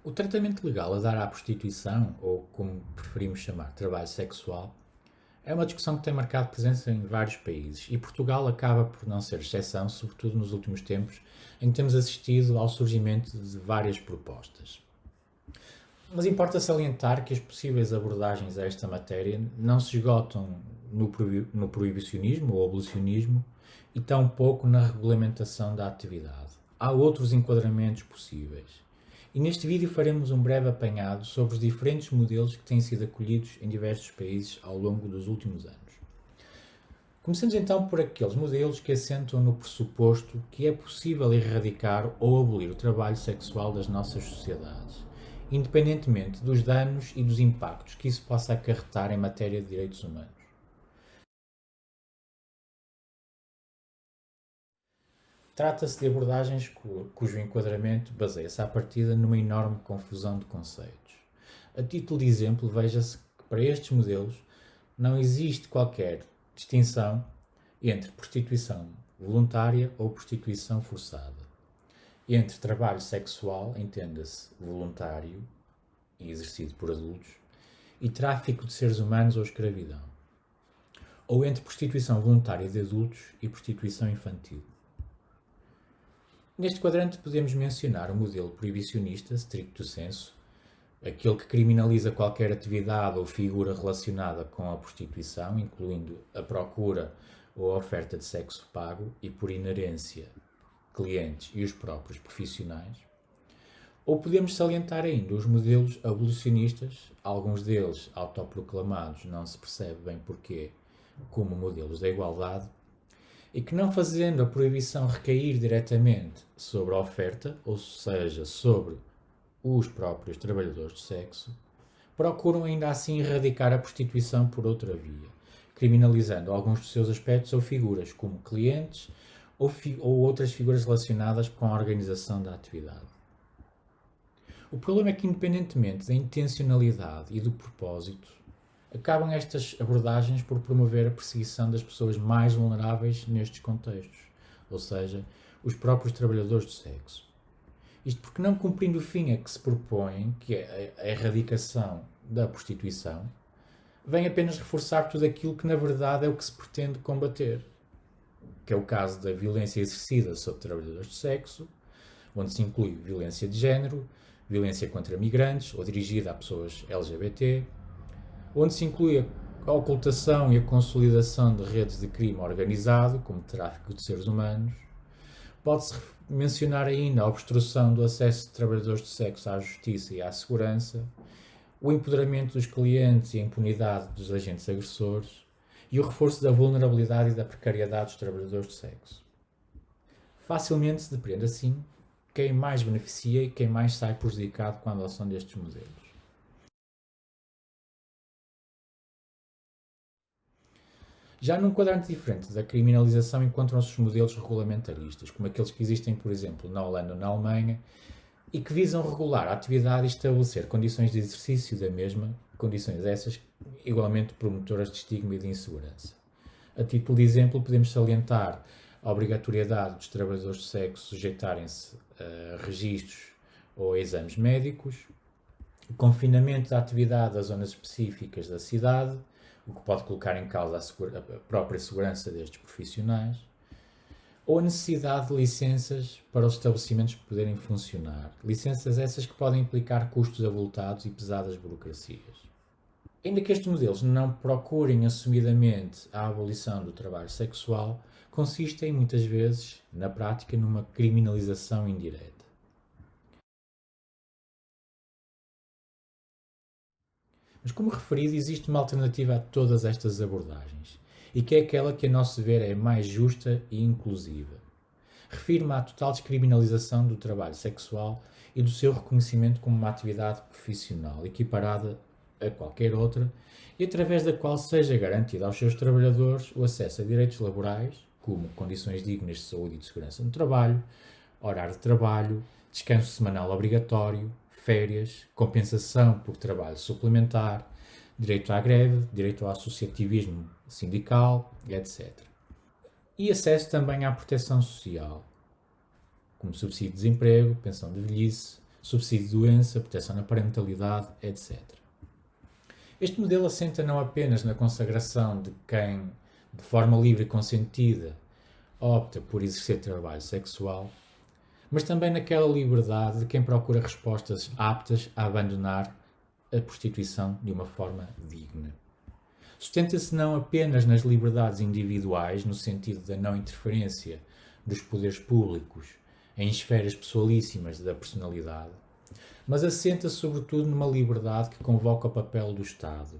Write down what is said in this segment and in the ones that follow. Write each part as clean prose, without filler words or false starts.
O tratamento legal a dar à prostituição, ou como preferimos chamar, trabalho sexual, é uma discussão que tem marcado presença em vários países e Portugal acaba por não ser exceção, sobretudo nos últimos tempos, em que temos assistido ao surgimento de várias propostas. Mas importa salientar que as possíveis abordagens a esta matéria não se esgotam no proibicionismo ou abolicionismo e tampouco na regulamentação da atividade. Há outros enquadramentos possíveis. E neste vídeo faremos um breve apanhado sobre os diferentes modelos que têm sido acolhidos em diversos países ao longo dos últimos anos. Comecemos então por aqueles modelos que assentam no pressuposto que é possível erradicar ou abolir o trabalho sexual das nossas sociedades, independentemente dos danos e dos impactos que isso possa acarretar em matéria de direitos humanos. Trata-se de abordagens cujo enquadramento baseia-se à partida numa enorme confusão de conceitos. A título de exemplo, veja-se que para estes modelos não existe qualquer distinção entre prostituição voluntária ou prostituição forçada, entre trabalho sexual, entenda-se voluntário e exercido por adultos, e tráfico de seres humanos ou escravidão, ou entre prostituição voluntária de adultos e prostituição infantil. Neste quadrante podemos mencionar o modelo proibicionista, stricto sensu, aquele que criminaliza qualquer atividade ou figura relacionada com a prostituição, incluindo a procura ou a oferta de sexo pago e, por inerência, clientes e os próprios profissionais. Ou podemos salientar ainda os modelos abolicionistas, alguns deles autoproclamados, não se percebe bem porquê, como modelos da igualdade, e que, não fazendo a proibição recair diretamente sobre a oferta, ou seja, sobre os próprios trabalhadores do sexo, procuram ainda assim erradicar a prostituição por outra via, criminalizando alguns dos seus aspectos ou figuras, como clientes ou outras figuras relacionadas com a organização da atividade. O problema é que, independentemente da intencionalidade e do propósito, acabam estas abordagens por promover a perseguição das pessoas mais vulneráveis nestes contextos, ou seja, os próprios trabalhadores do sexo. Isto porque, não cumprindo o fim a que se propõe, que é a erradicação da prostituição, vem apenas reforçar tudo aquilo que na verdade é o que se pretende combater, que é o caso da violência exercida sobre trabalhadores do sexo, onde se inclui violência de género, violência contra migrantes ou dirigida a pessoas LGBT, onde se inclui a ocultação e a consolidação de redes de crime organizado, como tráfico de seres humanos. Pode-se mencionar ainda a obstrução do acesso de trabalhadores do sexo à justiça e à segurança, o empoderamento dos clientes e a impunidade dos agentes agressores e o reforço da vulnerabilidade e da precariedade dos trabalhadores do sexo. Facilmente se depreende assim quem mais beneficia e quem mais sai prejudicado com a adoção destes modelos. Já num quadrante diferente da criminalização encontram-se os modelos regulamentaristas, como aqueles que existem, por exemplo, na Holanda ou na Alemanha, e que visam regular a atividade e estabelecer condições de exercício da mesma, condições essas igualmente promotoras de estigma e de insegurança. A título de exemplo, podemos salientar a obrigatoriedade dos trabalhadores do sexo sujeitarem-se a registros ou a exames médicos, o confinamento da atividade a zonas específicas da cidade, o que pode colocar em causa a própria segurança destes profissionais, ou a necessidade de licenças para os estabelecimentos poderem funcionar. Licenças essas que podem implicar custos avultados e pesadas burocracias. Ainda que estes modelos não procurem assumidamente a abolição do trabalho sexual, consistem muitas vezes, na prática, numa criminalização indireta. Mas, como referido, existe uma alternativa a todas estas abordagens, e que é aquela que, a nosso ver, é mais justa e inclusiva. Refiro-me à total descriminalização do trabalho sexual e do seu reconhecimento como uma atividade profissional, equiparada a qualquer outra, e através da qual seja garantido aos seus trabalhadores o acesso a direitos laborais, como condições dignas de saúde e de segurança no trabalho, horário de trabalho, descanso semanal obrigatório, férias, compensação por trabalho suplementar, direito à greve, direito ao associativismo sindical, etc. E acesso também à proteção social, como subsídio de desemprego, pensão de velhice, subsídio de doença, proteção na parentalidade, etc. Este modelo assenta não apenas na consagração de quem, de forma livre e consentida, opta por exercer trabalho sexual, mas também naquela liberdade de quem procura respostas aptas a abandonar a prostituição de uma forma digna. Sustenta-se não apenas nas liberdades individuais, no sentido da não interferência dos poderes públicos em esferas pessoalíssimas da personalidade, mas assenta sobretudo numa liberdade que convoca o papel do Estado.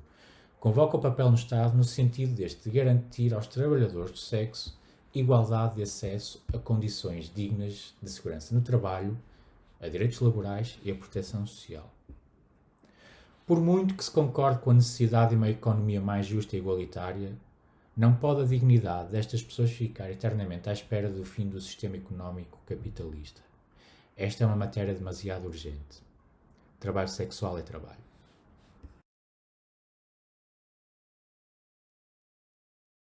Convoca o papel no Estado no sentido deste de garantir aos trabalhadores do sexo igualdade de acesso a condições dignas de segurança no trabalho, a direitos laborais e a proteção social. Por muito que se concorde com a necessidade de uma economia mais justa e igualitária, não pode a dignidade destas pessoas ficar eternamente à espera do fim do sistema económico capitalista. Esta é uma matéria demasiado urgente. Trabalho sexual é trabalho.